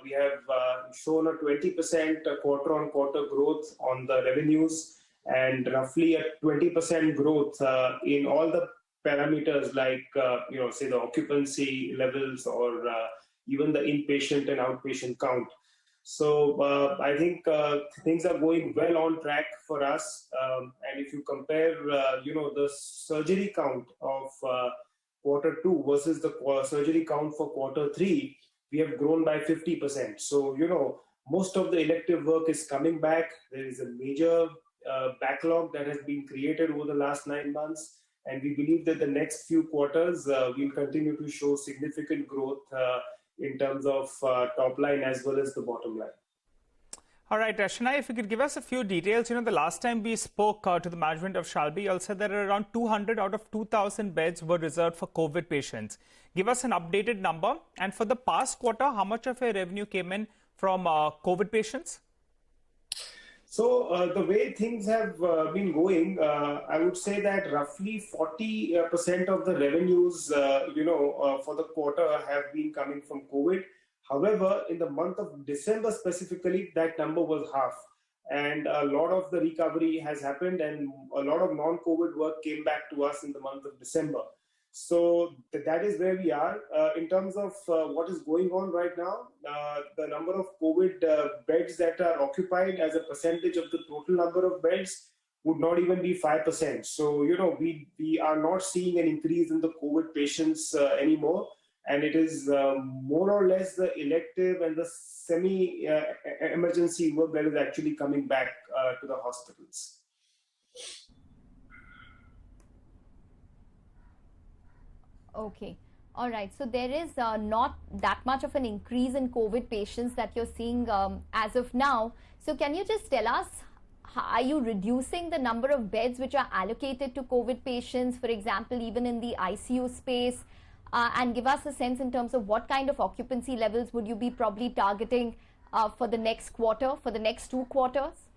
We have shown a 20% quarter-on-quarter growth on the revenues and roughly a 20% growth in all the parameters like, say the occupancy levels or even the inpatient and outpatient count. So I think things are going well on track for us. And if you compare, the surgery count of Q2 versus the surgery count for Q3, we have grown by 50%. So, most of the elective work is coming back. There is a major backlog that has been created over the last 9 months. And we believe that the next few quarters will continue to show significant growth in terms of top line as well as the bottom line. All right, Shanay, if you could give us a few details. The last time we spoke to the management of Shalby, you all said that around 200 out of 2,000 beds were reserved for COVID patients. Give us an updated number. And for the past quarter, how much of your revenue came in from COVID patients? So the way things have been going, I would say that roughly 40% of the revenues, for the quarter have been coming from COVID. However, in the month of December specifically, that number was half. And a lot of the recovery has happened and a lot of non-COVID work came back to us in the month of December. So that is where we are. In terms of what is going on right now, the number of COVID beds that are occupied as a percentage of the total number of beds would not even be 5%. So, we are not seeing an increase in the COVID patients anymore. And it is more or less the elective and the semi-emergency work that is actually coming back to the hospitals. Okay. All right. So there is not that much of an increase in COVID patients that you're seeing as of now. So can you just tell us, are you reducing the number of beds which are allocated to COVID patients, for example, even in the ICU space? And give us a sense in terms of what kind of occupancy levels would you be probably targeting for the next quarter, for the next 2 quarters?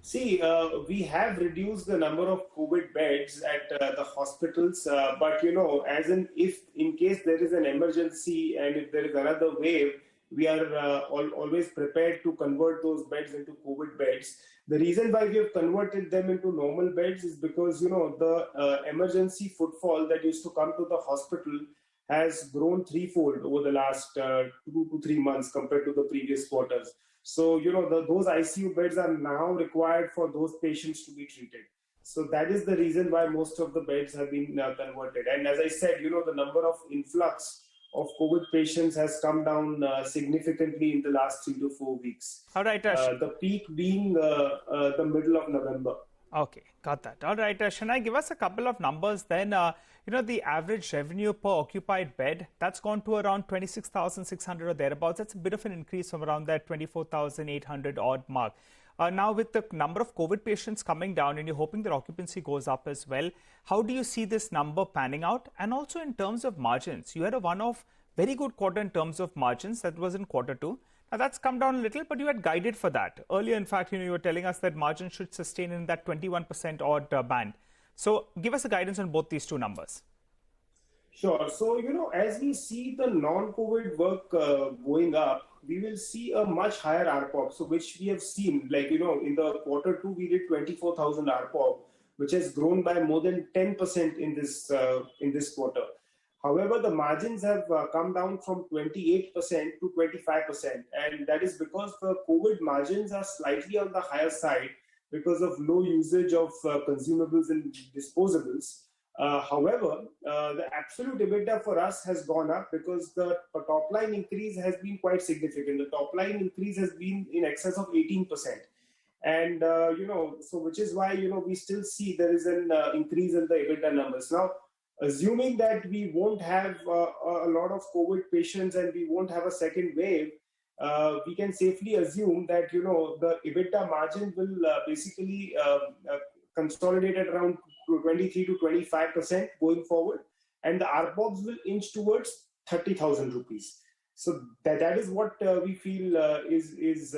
See, we have reduced the number of COVID beds at the hospitals, but as if in case there is an emergency and if there is another wave, we are always prepared to convert those beds into COVID beds. The reason why we have converted them into normal beds is because, the emergency footfall that used to come to the hospital has grown threefold over the last 2 to 3 months compared to the previous quarters. So, those ICU beds are now required for those patients to be treated. So that is the reason why most of the beds have been converted. And as I said, the number of influx of COVID patients has come down significantly in the last 3 to 4 weeks. All right, the peak being the middle of November. Okay, got that. All right, Shanay, give us a couple of numbers then. The average revenue per occupied bed, that's gone to around 26,600 or thereabouts. That's a bit of an increase from around that 24,800 odd mark. Now, with the number of COVID patients coming down and you're hoping that occupancy goes up as well, how do you see this number panning out? And also in terms of margins, you had a one-off very good quarter in terms of margins. That was in Q2. Now, that's come down a little, but you had guided for that. Earlier, in fact, you were telling us that margins should sustain in that 21% odd band. So give us a guidance on both these two numbers. Sure. So, as we see the non-COVID work going up, we will see a much higher ARPOB. So, which we have seen, like, in the Q2, we did 24,000 ARPOB, which has grown by more than 10% in this quarter. However, the margins have come down from 28% to 25%. And that is because the COVID margins are slightly on the higher side because of low usage of consumables and disposables. However, the absolute EBITDA for us has gone up because the top line increase has been quite significant. The top line increase has been in excess of 18%. And, so which is why, we still see there is an increase in the EBITDA numbers. Now, assuming that we won't have a lot of COVID patients and we won't have a second wave, we can safely assume that, the EBITDA margin will basically consolidate at around 23 to 25% going forward. And the ARPOBs will inch towards 30,000 rupees. So that is what we feel is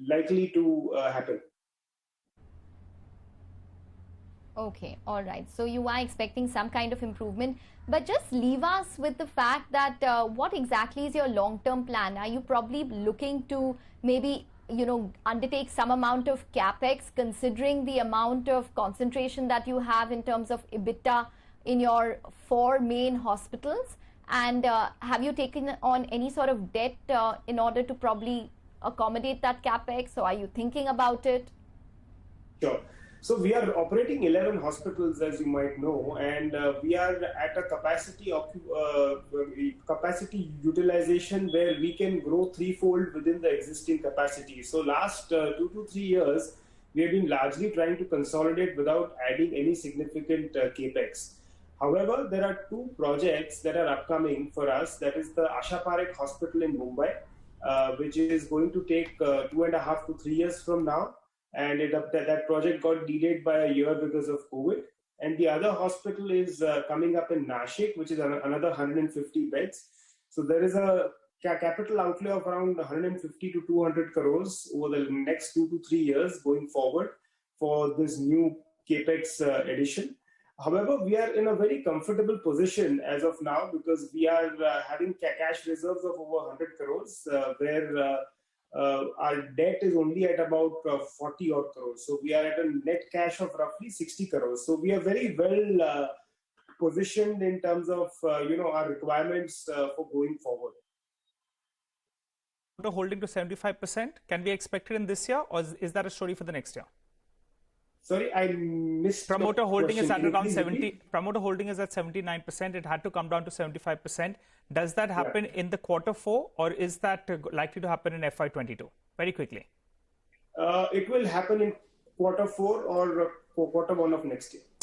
likely to happen. Okay, all right. So you are expecting some kind of improvement. But just leave us with the fact that what exactly is your long-term plan? Are you probably looking to maybe, undertake some amount of capex, considering the amount of concentration that you have in terms of EBITDA in your 4 main hospitals? And have you taken on any sort of debt in order to probably accommodate that capex? So are you thinking about it? Sure. So we are operating 11 hospitals, as you might know, and we are at a capacity utilization where we can grow threefold within the existing capacity. So last 2 to 3 years, we have been largely trying to consolidate without adding any significant capex. However, there are 2 projects that are upcoming for us. That is the Asha Parekh Hospital in Mumbai, which is going to take 2.5 to 3 years from now. And that project got delayed by a year because of COVID. And the other hospital is coming up in Nashik, which is another 150 beds. So there is a capital outlay of around 150 to 200 crores over the next 2 to 3 years going forward for this new capex addition. However, we are in a very comfortable position as of now because we are having cash reserves of over 100 crores, where our debt is only at about 40 odd crores. So we are at a net cash of roughly 60 crores. So we are very well positioned in terms of our requirements for going forward. Holding to 75%, can be expected in this year, or is that a story for the next year? Sorry, I missed. Promoter holding is at around 70. Promoter holding is at 79%. It had to come down to 75%. Does that happen in the Q4, or is that likely to happen in FY22? Very quickly. It will happen in Q4 or Q1 of next year.